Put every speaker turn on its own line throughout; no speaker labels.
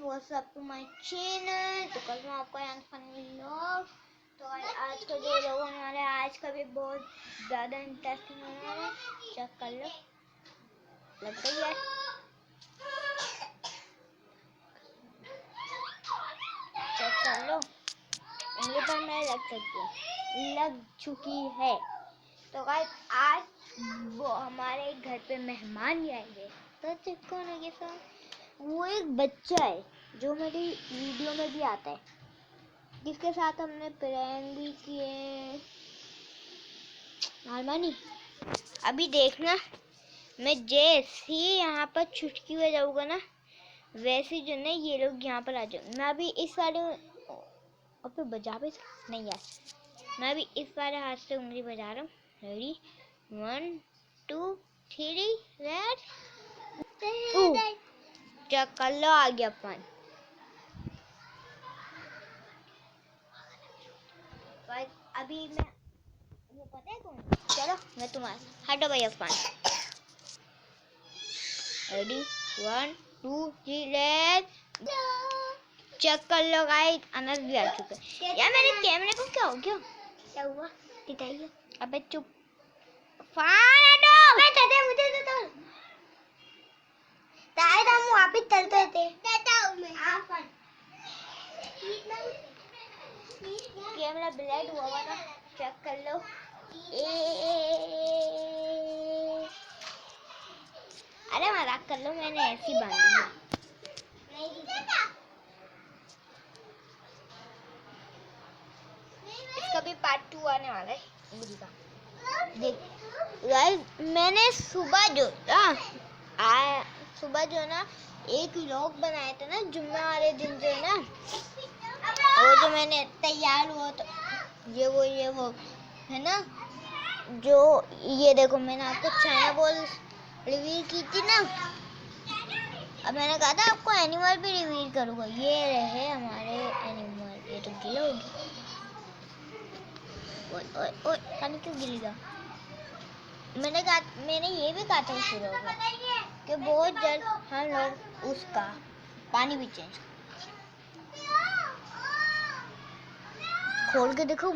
WhatsApp to my channel. तो कल मैं आपका यहाँ फनी व्लॉग। तो आज का जो व्लॉग होने वाला है, आज का भी बहुत ज़्यादा इंटरेस्टिंग होने वाला है। चेक कर लो, लगता ही है। चेक कर लो, उंगली पर मैं लग सकती हूँ, लग चुकी है। तो गाइस आज वो हमारे घर पे मेहमान आएंगे। तो कौन है ये सब? वो एक बच्चा है जो मेरी वीडियो में भी आता है, जिसके साथ हमने प्रैंक भी किए। आलमानी अभी देखना, मैं जैसे ही यहाँ पर छुटकी हो जाऊंगा ना, वैसे जो ना ये लोग यहाँ पर आ जाओ। मैं अभी इस वाले अब बजा भी नहीं यार, मैं अभी इस वाले हाथ से उंगली बजा रहा हूँ। Ready 1 2 3 red. चेक कर लो, आ गया अपन। अभी मैं वो पता है कौन? चलो मैं तुम्हारे हटो भाई अपन। Ready 1 2 3 red. चेक कर लो गाइस, अनस भी आ चुका है। यार मेरे कैमरे को क्या हो गया? क्या हुआ दिखाइए। अबे चुप, अबे दे मुझे दे दो। ताए हम वहां पे चलते थे। देता हूं मैं। हां कैमरा ब्लैड हुआ ना, चेक कर लो। अरे मजाक कर लो, मैंने ऐसी बांधी है। इसका भी पार्ट 2 आने वाला है उंगली का। देख गाइस, मैंने सुबह जो ना एक व्लॉग बनाया था ना, जुम्मे वाले दिन जो है ना, वो जो मैंने तैयार हुआ तो ये वो है ना, जो ये देखो मैंने आपको चाइना बॉल रिवील की थी ना। अब मैंने कहा था आपको एनिमल भी रिवील करूँगा। ये रहे हमारे एनिमल। ये तो गिले होगी। ओए ओए ओए, पानी क्यों गिरेगा? मैंने ये भी कहा था शुरू होगा कि बहुत जल्द हम लोग उसका पानी भी चेंज खोल के देखो।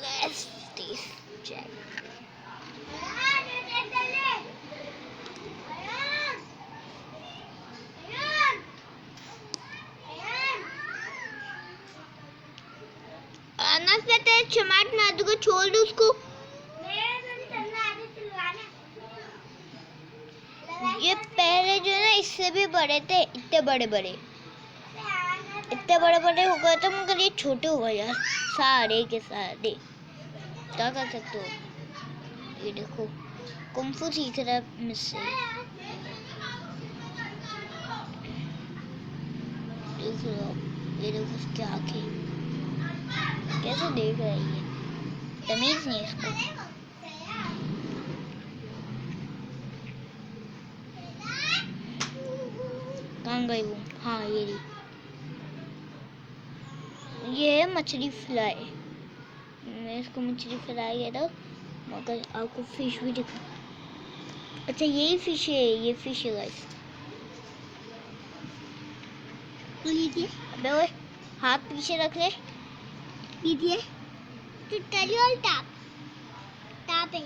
Let's check. चमाट मार दूंगा, छोड़ दो उसको। ये पहले जो है ना इससे भी बड़े थे, इतने बड़े बड़े हो गए थे, मगर ये छोटे हो गए यार सारे के सारे। क्या कर सकते हो? ये देखो कुंफू सीख रहा है मुझसे। देख लो, ये देखो उसकी आंखें कैसे देख रही है, तमीज नहीं इसको। कहाँ गई वो? हाँ ये रही। ये है मछली फ्राई। मैं इसको मछली फ्राई कहता हूँ, मगर आपको फिश भी दिखा। अच्छा यही फिश है, ये फिश है गाइस। लीजिए। अबे ओए, हाथ पीछे रख ले। लीजिए। तो टरियल टाप है,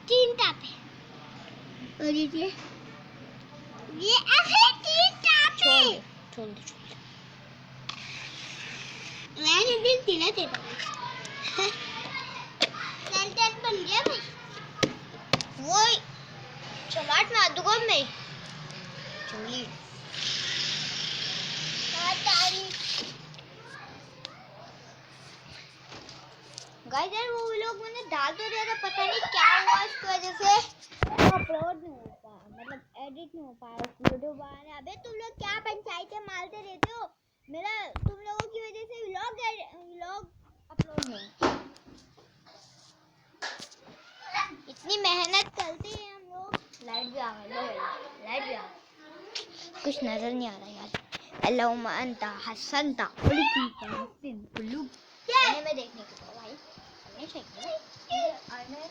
3 टाप है। लीजिए। ये अभी 3 टाप है। छोड़ दे। मैंने दिल दिला तेरा। सेंटेंस बन गया भाई। वो चमाट मार दूंगा मैं। चलिए। गाइस यार वो लोग मैंने डाल तो दिया था, पता नहीं क्या हुआ इसकी वजह से अपलोड नहीं हो पाया, मतलब एडिट नहीं हो पाया वीडियो बनाने। अबे तुम लोग क्या पंचायतें मारते रहते हो? मेरा तुम लोगों की वजह से व्लॉग अपलोड नहीं। इतनी मेहनत करते हैं हम लोग। लाइट भी आ गई, लाइट भी आ गई। कुछ नजर नहीं आ रहा यार। अल्लाहुम्मा अंता हसनता आईने में देखने के तो भाई हमें चाहिए आईने में।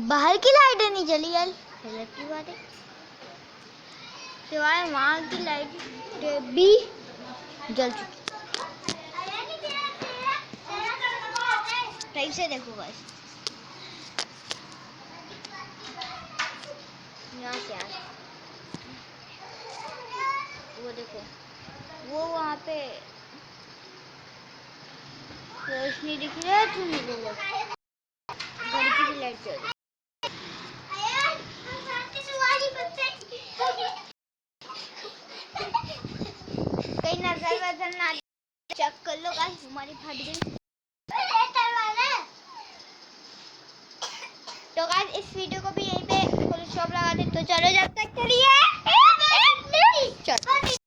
बाहर की लाइटें नहीं जली यार, गलत की बात है। सिवाय वहाँ की लाइट भी जल चुकी। सही से देखो बस, यहाँ से यार वो देखो, वो वहाँ पे रोशनी दिख रही है, तुम लोग घर की भी लाइट जल रही है। कहीं नजर वजर ना चेक कर लो गाइस, हमारी फट गई। तो गाइस इस वीडियो को भी यहीं पे फुल स्टॉप लगा दे। तो चलो जब तक के लिए चलो।